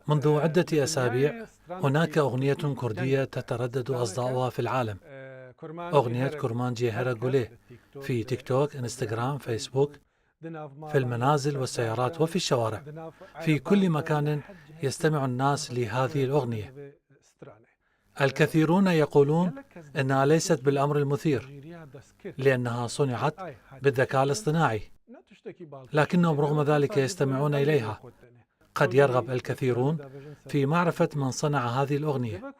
منذ عدة أسابيع هناك أغنية كردية تتردد أصداؤها في العالم، أغنية كورمانجي هراغولي، في تيك توك، انستغرام، فيسبوك، في المنازل والسيارات وفي الشوارع. في كل مكان يستمع الناس لهذه الأغنية. الكثيرون يقولون أنها ليست بالأمر المثير لأنها صنعت بالذكاء الاصطناعي، لكنهم رغم ذلك يستمعون إليها. قد يرغب الكثيرون في معرفة من صنع هذه الأغنية.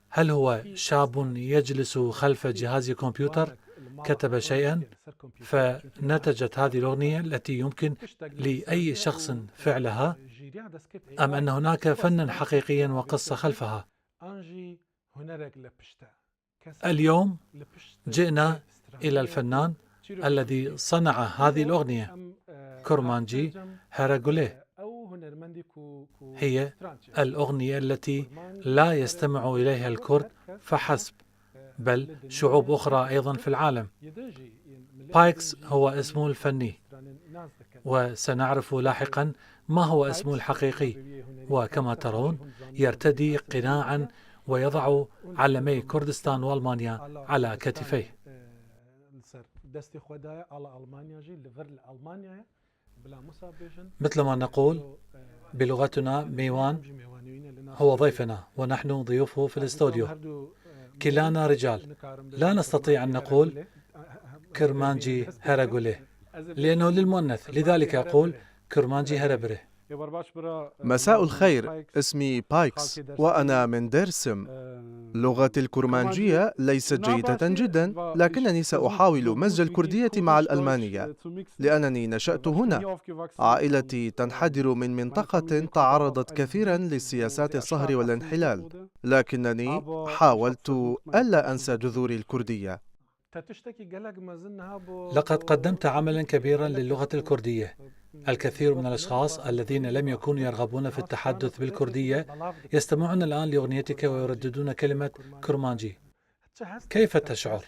هل هو شاب يجلس خلف جهاز كمبيوتر كتب شيئا فنتجت هذه الأغنية التي يمكن لأي شخص فعلها، أم أن هناك فنا حقيقيا وقصة خلفها؟ اليوم جئنا إلى الفنان الذي صنع هذه الأغنية، كورمانجي هراغولي. هي الأغنية التي لا يستمع إليها الكرد فحسب، بل شعوب أخرى أيضا في العالم. بايكس هو اسمه الفني، وسنعرف لاحقا ما هو اسمه الحقيقي. وكما ترون يرتدي قناعا ويضع علمي كردستان وألمانيا على كتفيه. مثل ما نقول بلغتنا، ميوان هو ضيفنا ونحن ضيوفه في الاستوديو. كلانا رجال، لا نستطيع أن نقول كرمانجي هراغولي لأنه للمؤنث، لذلك أقول كرمانجي هربري. مساء الخير، اسمي بايكس وأنا من ديرسم. لغتي الكرمانجية ليست جيدة جدا، لكنني سأحاول مزج الكردية مع الألمانية لأنني نشأت هنا. عائلتي تنحدر من منطقة تعرضت كثيرا لسياسات الصهر والانحلال، لكنني حاولت ألا أنسى جذوري الكردية. لقد قدمت عملا كبيرا للغة الكردية. الكثير من الأشخاص الذين لم يكونوا يرغبون في التحدث بالكردية يستمعون الآن لأغنيتك ويرددون كلمة كورمانجي. كيف تشعر؟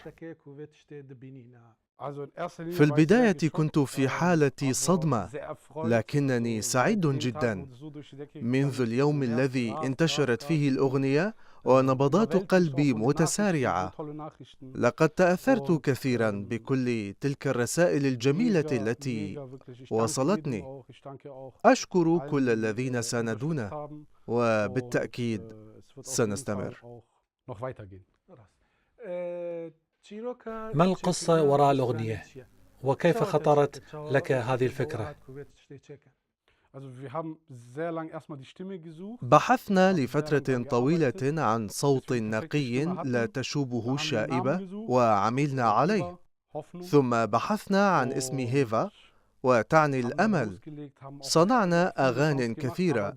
في البداية كنت في حالة صدمة، لكنني سعيد جدا منذ اليوم الذي انتشرت فيه الأغنية، ونبضات قلبي متسارعة. لقد تأثرت كثيرا بكل تلك الرسائل الجميلة التي وصلتني. أشكر كل الذين ساندونا، وبالتأكيد سنستمر. ما القصة وراء الأغنية؟ وكيف خطرت لك هذه الفكرة؟ بحثنا لفترة طويلة عن صوت نقي لا تشوبه شائبة وعملنا عليه. ثم بحثنا عن اسم هيفا وتعني الأمل. صنعنا أغاني كثيرة،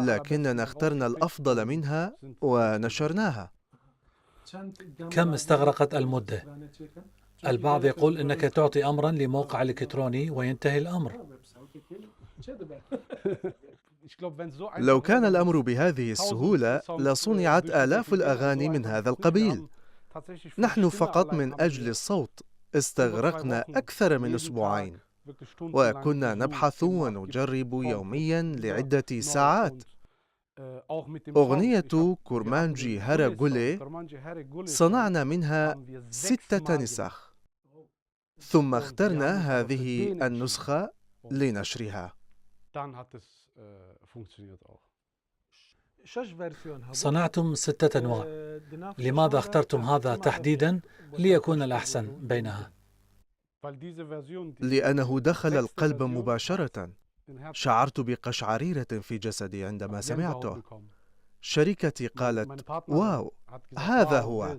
لكننا اخترنا الأفضل منها ونشرناها. كم استغرقت المدة؟ البعض يقول إنك تعطي أمرا لموقع إلكتروني وينتهي الأمر. لو كان الأمر بهذه السهولة لصنعت آلاف الأغاني من هذا القبيل. نحن فقط من أجل الصوت استغرقنا أكثر من أسبوعين، وكنا نبحث ونجرب يوميا لعدة ساعات. أغنية كورمانجي هراغولي صنعنا منها 6 نسخ، ثم اخترنا هذه النسخة لنشرها. صنعتم 6 أنواع. لماذا اخترتم هذا تحديدا ليكون الأحسن بينها؟ لأنه دخل القلب مباشرة. شعرت بقشعريرة في جسدي عندما سمعته. شريكتي قالت: واو، هذا هو.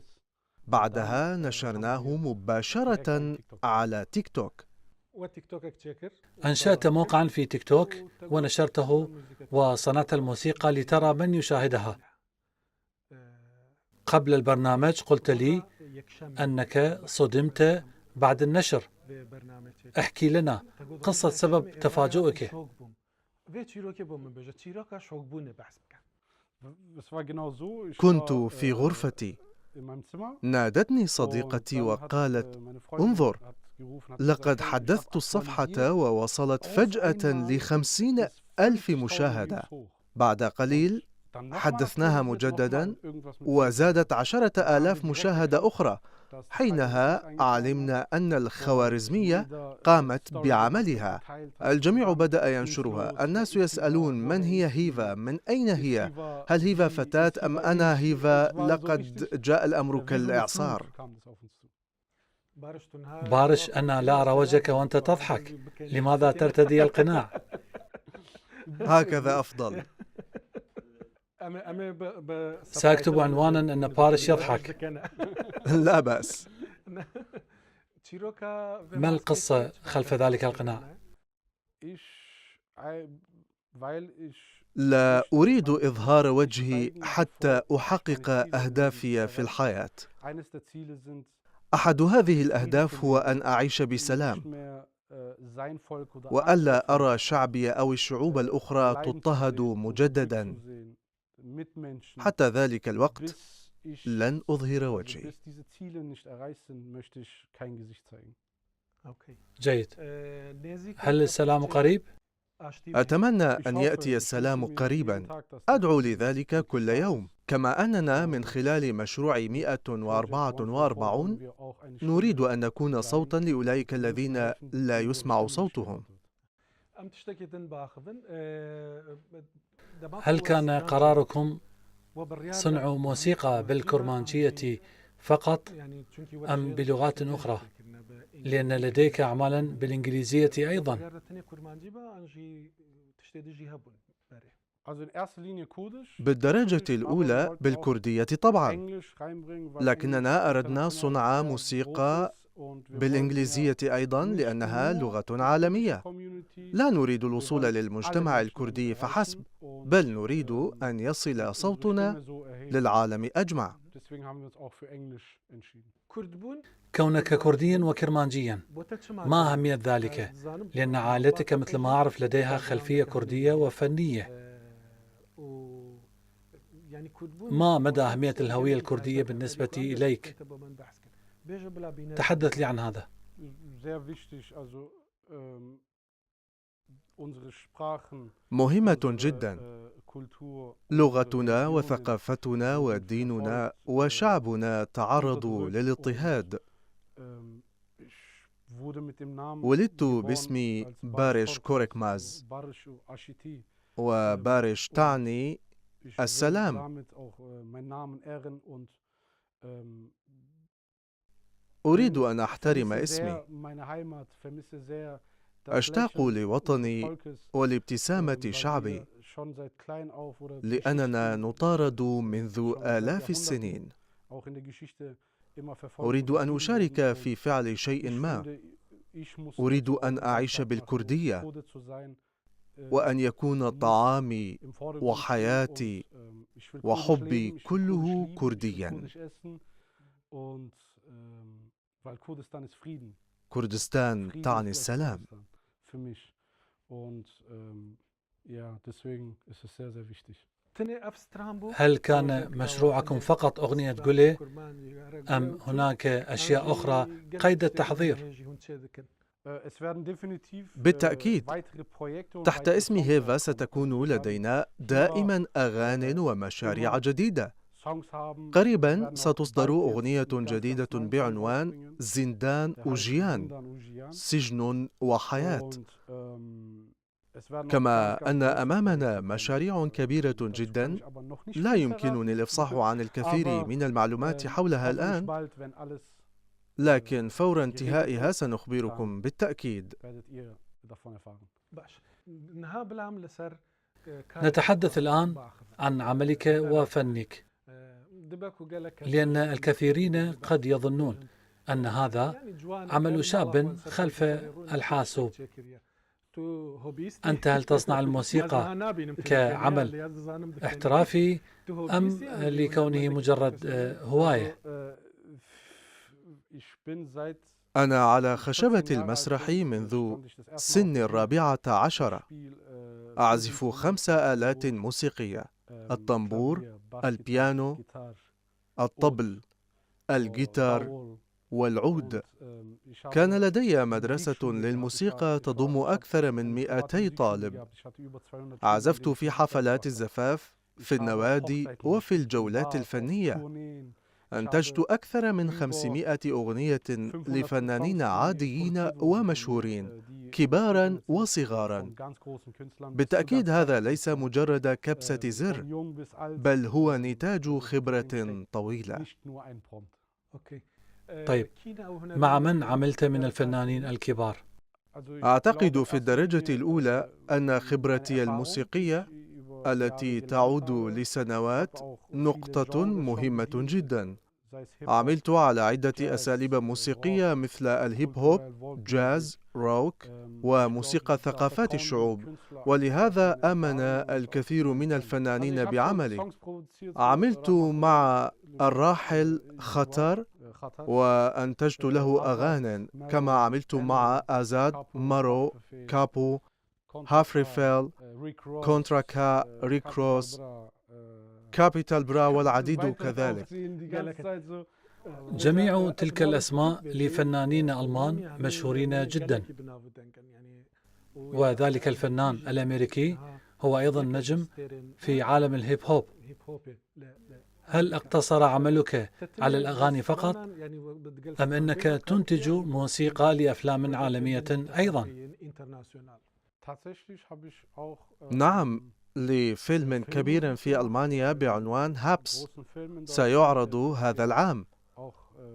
بعدها نشرناه مباشرة على تيك توك. أنشأت موقعا في تيك توك ونشرته وصنعت الموسيقى لترى من يشاهدها. قبل البرنامج قلت لي أنك صدمت بعد النشر. احكي لنا قصة سبب تفاجؤك. كنت في غرفتي، نادتني صديقتي وقالت: انظر، لقد حدثت الصفحة ووصلت فجأة ل50,000 مشاهدة. بعد قليل حدثناها مجددا وزادت 10,000 مشاهدة أخرى. حينها علمنا أن الخوارزمية قامت بعملها. الجميع بدأ ينشرها. الناس يسألون: من هي هيفا؟ من أين هي؟ هل هيفا فتاة أم أنا هيفا؟ لقد جاء الأمر كالإعصار. بارش، أنا لا أرى وجهك وأنت تضحك. لماذا ترتدي القناع؟ هكذا أفضل. سأكتب عنوانا أن بارش يضحك. لا بأس. ما القصة خلف ذلك القناع؟ لا أريد إظهار وجهي حتى أحقق أهدافي في الحياة. أحد هذه الأهداف هو أن أعيش بسلام، وألا أرى شعبي أو الشعوب الأخرى تضطهد مجددا. حتى ذلك الوقت لن أظهر وجهي. جيد. هل السلام قريب؟ أتمنى أن يأتي السلام قريبا. أدعو لذلك كل يوم. كما أننا من خلال مشروع 144 نريد أن نكون صوتا لأولئك الذين لا يسمع صوتهم. هل كان قراركم صنع موسيقى بالكرمانجية فقط أم بلغات أخرى؟ لأن لديك أعمالا بالإنجليزية أيضا. بالدرجة الأولى بالكردية طبعا، لكننا أردنا صنع موسيقى بالإنجليزية أيضا لأنها لغة عالمية. لا نريد الوصول للمجتمع الكردي فحسب، بل نريد أن يصل صوتنا للعالم أجمع. كونك كرديا وكرمانجيا، ما أهمية ذلك؟ لأن عائلتك مثل ما أعرف لديها خلفية كردية وفنية. ما مدى أهمية الهوية الكردية بالنسبة إليك؟ تحدث لي عن هذا. مهمة جدا. لغتنا وثقافتنا وديننا وشعبنا تعرضوا للاضطهاد. ولدت باسم بارش كوركماز، وبارش تعني السلام. أريد أن أحترم اسمي. أشتاق لوطني ولابتسامة شعبي، لأننا نطارد منذ آلاف السنين. أريد أن أشارك في فعل شيء ما. أريد أن أعيش بالكردية، وأن يكون طعامي وحياتي وحبي كله كرديا. كردستان تعني السلام. هل كان مشروعكم فقط أغنية جولي أم هناك أشياء أخرى قيد التحضير؟ بالتأكيد. تحت اسم هيفا ستكون لدينا دائما أغاني ومشاريع جديدة. قريبا ستصدر أغنية جديدة بعنوان زندان وجيان، سجن وحياة. كما أن أمامنا مشاريع كبيرة جدا لا يمكنني الإفصاح عن الكثير من المعلومات حولها الآن، لكن فور انتهائها سنخبركم بالتأكيد. نتحدث الآن عن عملك وفنك، لأن الكثيرين قد يظنون أن هذا عمل شاب خلف الحاسوب. أنت هل تصنع الموسيقى كعمل احترافي أم لكونه مجرد هواية؟ أنا على خشبة المسرح منذ سن 14. أعزف 5 آلات موسيقية: الطنبور، البيانو، الطبل، الجيتار، والعود. كان لدي مدرسة للموسيقى تضم أكثر من 200 طالب. عزفت في حفلات الزفاف، في النوادي وفي الجولات الفنية. أنتجت أكثر من 500 أغنية لفنانين عاديين ومشهورين، كباراً وصغاراً. بالتأكيد هذا ليس مجرد كبسة زر، بل هو نتاج خبرة طويلة. طيب، مع من عملت من الفنانين الكبار؟ أعتقد في الدرجة الأولى أن خبرتي الموسيقية التي تعود لسنوات نقطة مهمة جدا. عملت على عدة أساليب موسيقية مثل الهيب هوب، جاز، روك، وموسيقى ثقافات الشعوب، ولهذا آمن الكثير من الفنانين بعملي. عملت مع الراحل خطر وأنتجت له أغاني، كما عملت مع آزاد، مارو، كابو، هافريفيل، كونتراكا، ريك روس، كابيتال برا والعديد كذلك. جميع تلك الأسماء لفنانين ألمان مشهورين جدا، وذلك الفنان الأمريكي هو أيضا نجم في عالم الهيب هوب. هل اقتصر عملك على الأغاني فقط، أم أنك تنتج موسيقى لأفلام عالمية أيضا؟ نعم، لفيلم كبير في ألمانيا بعنوان هابس سيعرض هذا العام،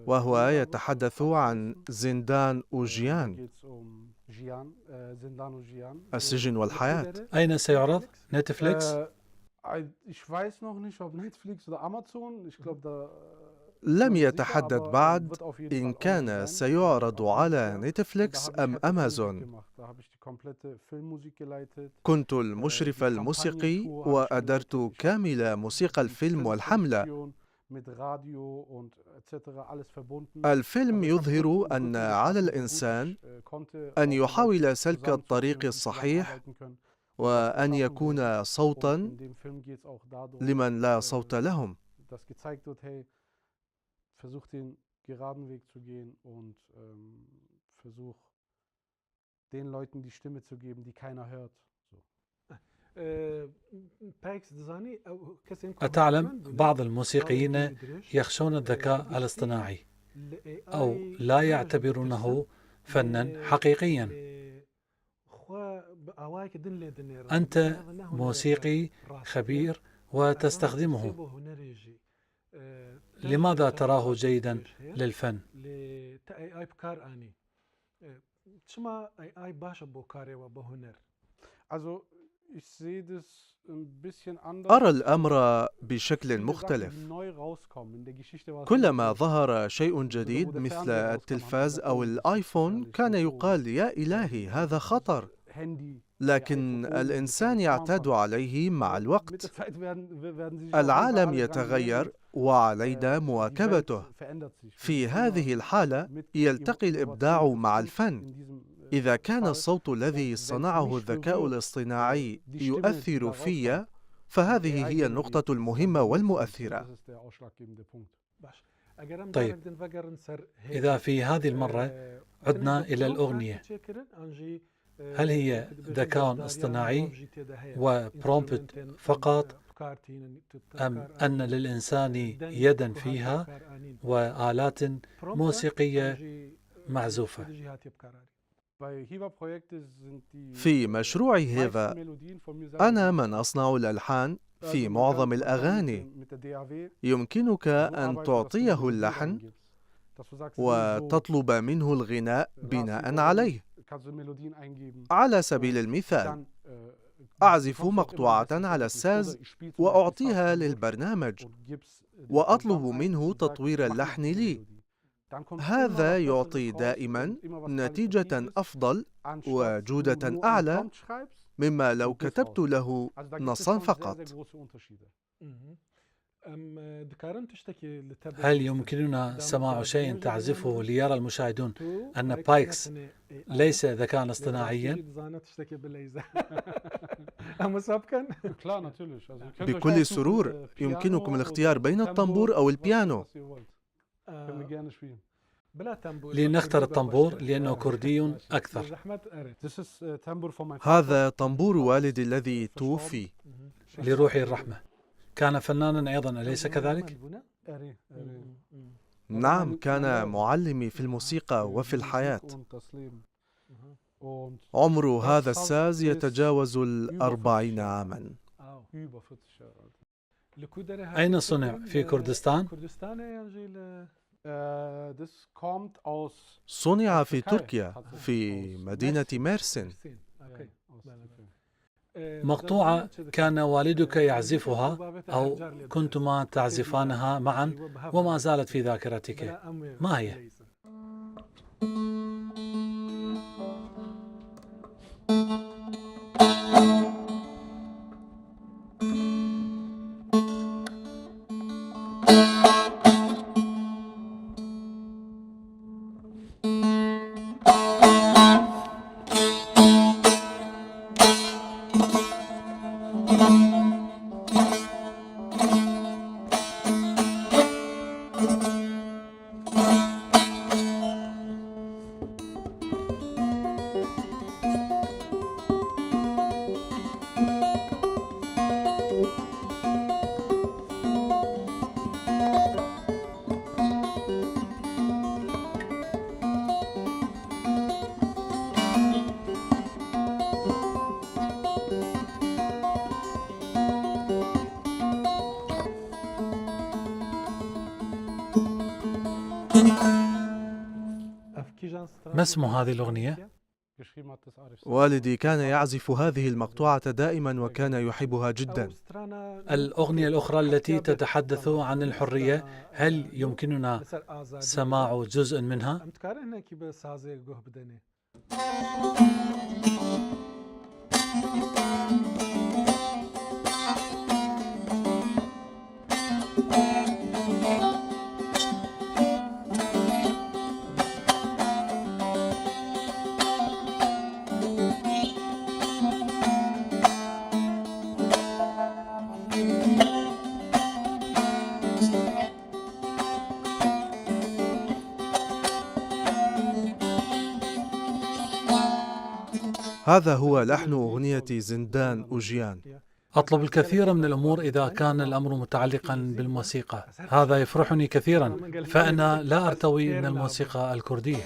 وهو يتحدث عن زندان أوجيان، السجن والحياة. أين سيعرض؟ نتفليكس؟ لم يتحدد بعد إن كان سيعرض على نتفليكس أم أمازون. كنت المشرف الموسيقي وأدرت كامل موسيقى الفيلم والحملة. الفيلم يظهر أن على الإنسان أن يحاول سلك الطريق الصحيح وأن يكون صوتاً لمن لا صوت لهم. أتعلم بعض الموسيقيين يخشون الذكاء الاصطناعي أو لا يعتبرونه فناً حقيقياً. أنت موسيقي خبير وتستخدمه، لماذا تراه جيداً للفن؟ أرى الأمر بشكل مختلف. كلما ظهر شيء جديد مثل التلفاز أو الآيفون كان يقال يا إلهي هذا خطر، لكن الإنسان يعتاد عليه مع الوقت. العالم يتغير وعلينا مواكبته. في هذه الحالة يلتقي الإبداع مع الفن. إذا كان الصوت الذي صنعه الذكاء الاصطناعي يؤثر في، فهذه هي النقطة المهمة والمؤثرة. طيب، إذا في هذه المرة عدنا إلى الأغنية، هل هي ذكاء اصطناعي وبرومبت فقط، أم أن للإنسان يداً فيها وآلات موسيقية معزوفة؟ في مشروع هيفا أنا من أصنع الألحان في معظم الأغاني. يمكنك أن تعطيه اللحن وتطلب منه الغناء بناء عليه. على سبيل المثال، أعزف مقطوعة على الساز وأعطيها للبرنامج وأطلب منه تطوير اللحن لي. هذا يعطي دائما نتيجة أفضل وجودة أعلى مما لو كتبت له نصا فقط. هل يمكننا سماع شيء تعزفه ليرى المشاهدون أن بايكس ليس ذكاء اصطناعيا؟ بكل سرور، يمكنكم الاختيار بين الطنبور أو البيانو. لنختار الطنبور لأنه كردي أكثر. هذا طنبور والدي الذي توفي. لروحي الرحمة. كان فنانا أيضا، أليس كذلك؟ نعم، كان معلمي في الموسيقى وفي الحياة. عمر هذا الساز يتجاوز 40 عاما. أين صنع؟ في كردستان؟ صنع في تركيا في مدينة ميرسن. مقطوعة كان والدك يعزفها أو كنتما تعزفانها معا وما زالت في ذاكرتك، ما هي؟ ما اسم هذه الأغنية؟ والدي كان يعزف هذه المقطوعة دائما وكان يحبها جدا. الأغنية الأخرى التي تتحدث عن الحرية، هل يمكننا سماع جزء منها؟ هذا هو لحن أغنية زندان أوجيان. أطلب الكثير من الأمور إذا كان الأمر متعلقا بالموسيقى. هذا يفرحني كثيرا، فأنا لا أرتوي من الموسيقى الكردية.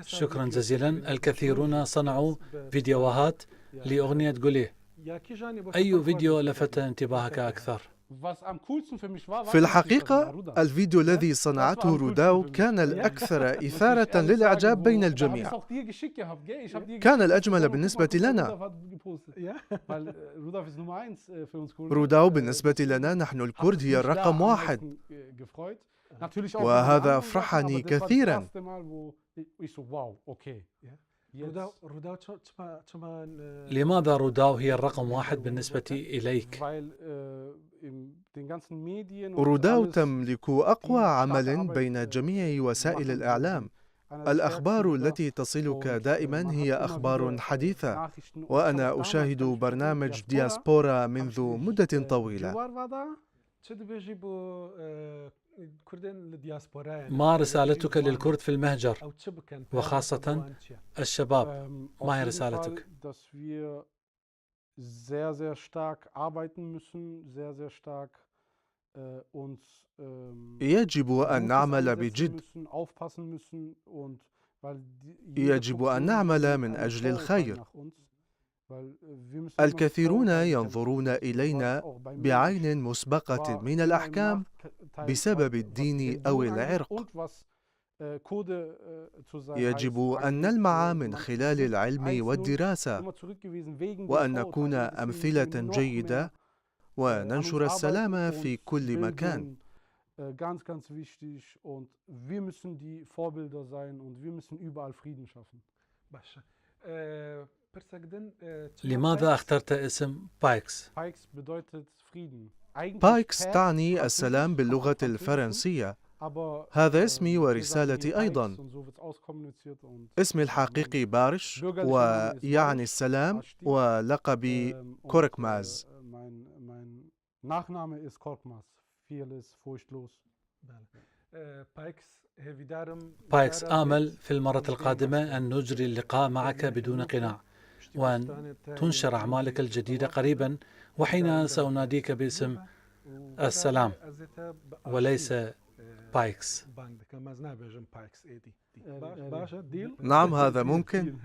شكرا جزيلا. الكثيرون صنعوا فيديوهات لأغنية قوليه. أي فيديو لفت انتباهك أكثر؟ في الحقيقة الفيديو الذي صنعته روداو كان الأكثر إثارة للإعجاب بين الجميع. كان الأجمل بالنسبة لنا. روداو بالنسبة لنا نحن الكرد هي الرقم 1، وهذا أفرحني كثيرا. لماذا روداو هي الرقم 1 بالنسبة إليك؟ روداو تملك أقوى عمل بين جميع وسائل الإعلام. الأخبار التي تصلك دائما هي أخبار حديثة، وأنا أشاهد برنامج دياسبورا منذ مدة طويلة. ما رسالتك للكرد في المهجر وخاصة الشباب؟ ما هي رسالتك؟ يجب أن نعمل بجد. يجب أن نعمل من أجل الخير. الكثيرون ينظرون إلينا بعين مسبقة من الأحكام بسبب الدين أو العرق. يجب أن نلمع من خلال العلم والدراسة، وأن نكون أمثلة جيدة وننشر السلام في كل مكان. لماذا اخترت اسم بايكس؟ بايكس تعني السلام باللغة الفرنسية. هذا اسمي ورسالتي أيضا. اسمي الحقيقي بارش ويعني السلام، ولقبي كوركماز. بايكس، آمل في المرة القادمة أن نجري اللقاء معك بدون قناع، وأن تنشر أعمالك الجديدة قريبا، وحين سأناديك باسم السلام وليس بايكس. نعم، هذا ممكن.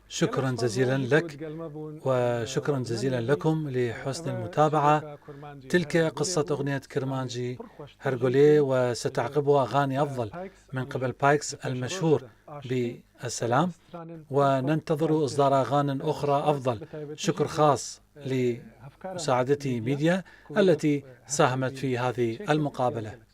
شكرا جزيلا لك، وشكرا جزيلا لكم لحسن المتابعة. تلك قصة أغنية كرمانجي هرغوليه، وستعقبها أغاني أفضل من قبل بايكس المشهور بالسلام، وننتظر إصدار أغاني أخرى أفضل. شكر خاص لمساعدتي ميديا التي ساهمت في هذه المقابلة.